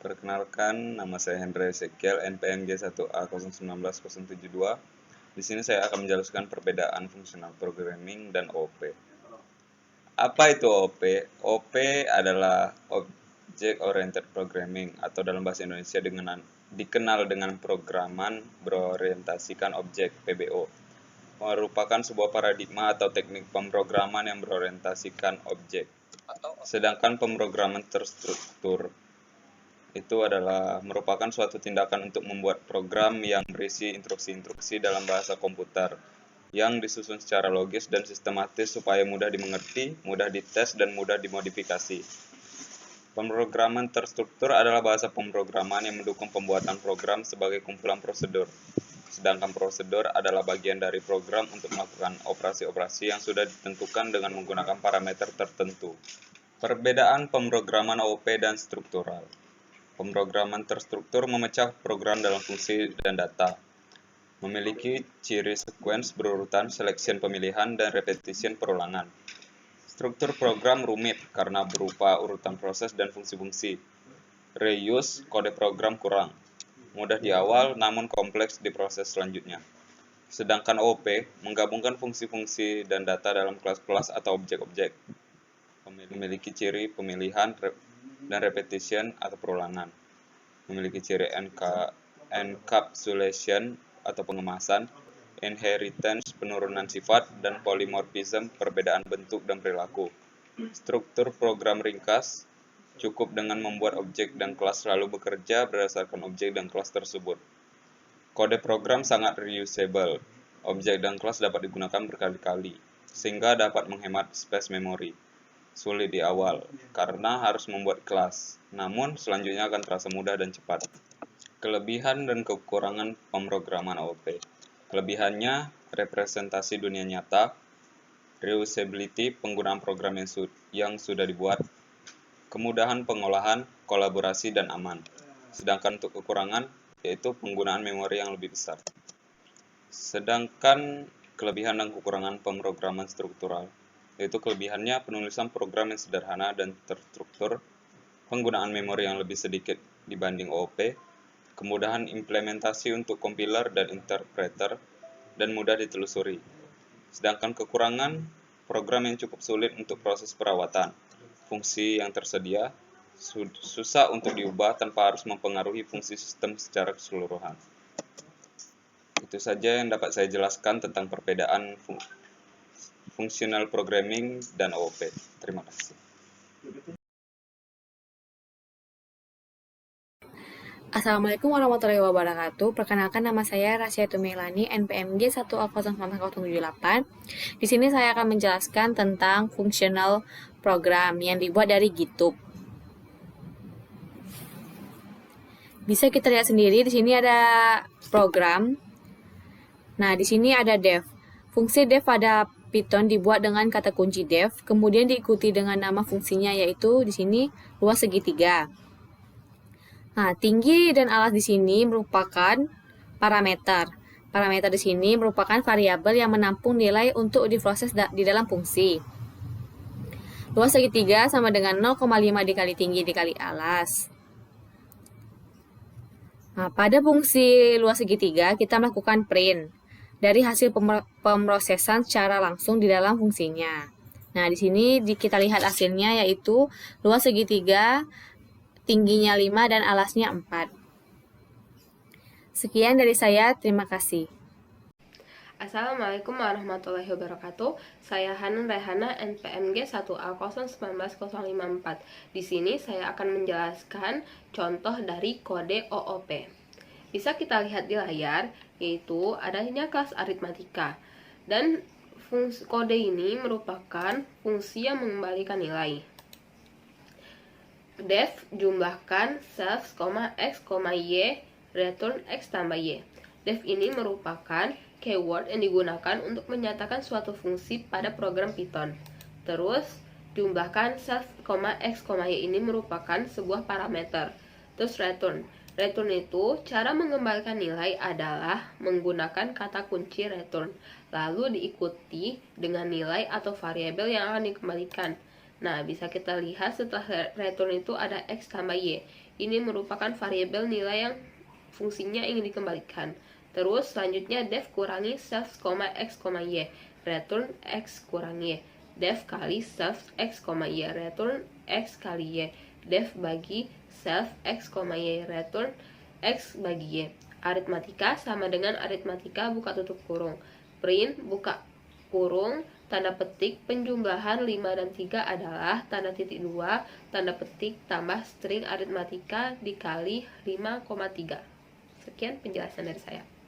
Perkenalkan, nama saya Hendra Ezekiel, NPMG 1A019072. Di sini saya akan menjelaskan perbedaan fungsional programming dan OP. Apa itu OP? OP adalah Object Oriented Programming atau dalam bahasa Indonesia dikenal dengan programan berorientasikan objek (PBO). Merupakan sebuah paradigma atau teknik pemrograman yang berorientasikan objek. Sedangkan pemrograman terstruktur itu adalah merupakan suatu tindakan untuk membuat program yang berisi instruksi-instruksi dalam bahasa komputer yang disusun secara logis dan sistematis supaya mudah dimengerti, mudah dites, dan mudah dimodifikasi. Pemrograman terstruktur adalah bahasa pemrograman yang mendukung pembuatan program sebagai kumpulan prosedur. Sedangkan prosedur adalah bagian dari program untuk melakukan operasi-operasi yang sudah ditentukan dengan menggunakan parameter tertentu. Perbedaan pemrograman OP dan struktural. Pemrograman terstruktur memecah program dalam fungsi dan data. Memiliki ciri sequence berurutan, selection pemilihan, dan repetition perulangan. Struktur program rumit karena berupa urutan proses dan fungsi-fungsi. Reuse kode program kurang. Mudah di awal namun kompleks di proses selanjutnya. Sedangkan OP menggabungkan fungsi-fungsi dan data dalam kelas-kelas atau objek-objek. Memiliki ciri pemilihan dan repetition atau perulangan. Memiliki ciri encapsulation atau pengemasan, inheritance penurunan sifat, dan polymorphism perbedaan bentuk dan perilaku. Struktur program ringkas cukup dengan membuat objek dan kelas selalu bekerja berdasarkan objek dan kelas tersebut. Kode program sangat reusable. Objek dan kelas dapat digunakan berkali-kali, sehingga dapat menghemat space memori. Sulit di awal, karena harus membuat kelas, namun selanjutnya akan terasa mudah dan cepat. Kelebihan dan kekurangan pemrograman OP. Kelebihannya, representasi dunia nyata, reusability penggunaan program yang sudah dibuat, kemudahan pengolahan, kolaborasi, dan aman. Sedangkan untuk kekurangan, yaitu penggunaan memori yang lebih besar. Sedangkan kelebihan dan kekurangan pemrograman struktural, yaitu kelebihannya penulisan program yang sederhana dan terstruktur, penggunaan memori yang lebih sedikit dibanding OOP, kemudahan implementasi untuk compiler dan interpreter, dan mudah ditelusuri. Sedangkan kekurangan, program yang cukup sulit untuk proses perawatan, fungsi yang tersedia, susah untuk diubah tanpa harus mempengaruhi fungsi sistem secara keseluruhan. Itu saja yang dapat saya jelaskan tentang perbedaan Functional Programming dan OOP. Terima kasih. Assalamualaikum warahmatullahi wabarakatuh. Perkenalkan, nama saya Rasya Tumelani, NPMG 1A09078. Di sini saya akan menjelaskan tentang functional program yang dibuat dari GitHub. Bisa kita lihat sendiri di sini ada program. Nah, di sini ada def. Fungsi def pada Python dibuat dengan kata kunci def, kemudian diikuti dengan nama fungsinya, yaitu di sini luas segitiga. Nah, tinggi dan alas di sini merupakan parameter. Parameter di sini merupakan variabel yang menampung nilai untuk diproses di dalam fungsi. Luas segitiga sama dengan 0,5 dikali tinggi dikali alas. Nah, pada fungsi luas segitiga kita melakukan print dari hasil pemrosesan secara langsung di dalam fungsinya. Nah, di sini kita lihat hasilnya, yaitu luas segitiga, tingginya 5 dan alasnya 4. Sekian dari saya, terima kasih. Assalamualaikum warahmatullahi wabarakatuh. Saya Hanun Rehana, NPMG 1A019054. Di sini saya akan menjelaskan contoh dari kode OOP. Bisa kita lihat di layar, yaitu adanya kelas aritmatika. Dan kode ini merupakan fungsi yang mengembalikan nilai. Def jumlahkan self, x, y, return x tambah y. Def ini merupakan keyword yang digunakan untuk menyatakan suatu fungsi pada program Python. Terus, jumlahkan self, x, y ini merupakan sebuah parameter. Terus return. Return itu, cara mengembalikan nilai adalah menggunakan kata kunci return, lalu diikuti dengan nilai atau variabel yang akan dikembalikan. Nah, bisa kita lihat setelah return itu ada x tambah y. Ini merupakan variabel nilai yang fungsinya ingin dikembalikan. Terus selanjutnya def kurangi self, x, y, return x kurang y. Def kali self x, y, return x kali y. Def bagi self x, y, return x bagi y. Aritmatika sama dengan aritmatika buka tutup kurung. Print buka kurung, tanda petik penjumlahan 5 dan 3 adalah tanda titik 2, tanda petik tambah string aritmatika dikali 5,3. Sekian penjelasan dari saya.